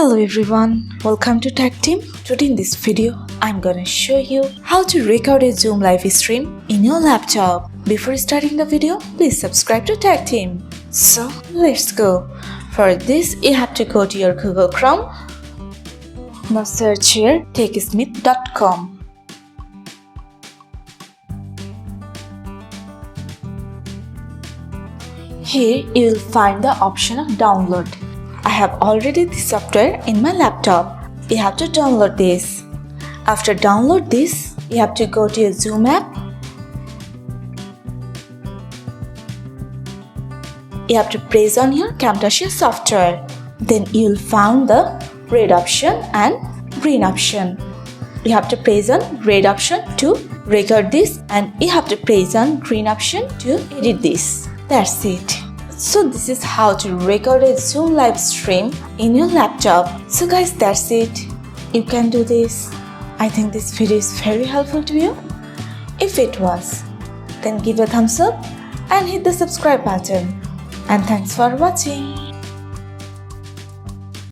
Hello everyone, welcome to Tech Team. Today in this video, I'm gonna show you how to record a Zoom live stream in your laptop. Before starting the video, please subscribe to Tech Team. So let's go. For this, you have to go to your Google Chrome. Now search here techsmith.com. Here you will find the option of download. I have already the software in my laptop. You have to download this. After download this, you have to go to your Zoom app. You have to press on your Camtasia software. Then you will find the red option and green option. You have to press on red option to record this and you have to press on green option to edit this. That's it. So this is how to record a Zoom live stream in your laptop. So guys, that's it. You can do this. I think this video is very helpful to you. If it was, then give a thumbs up and hit the subscribe button. And thanks for watching.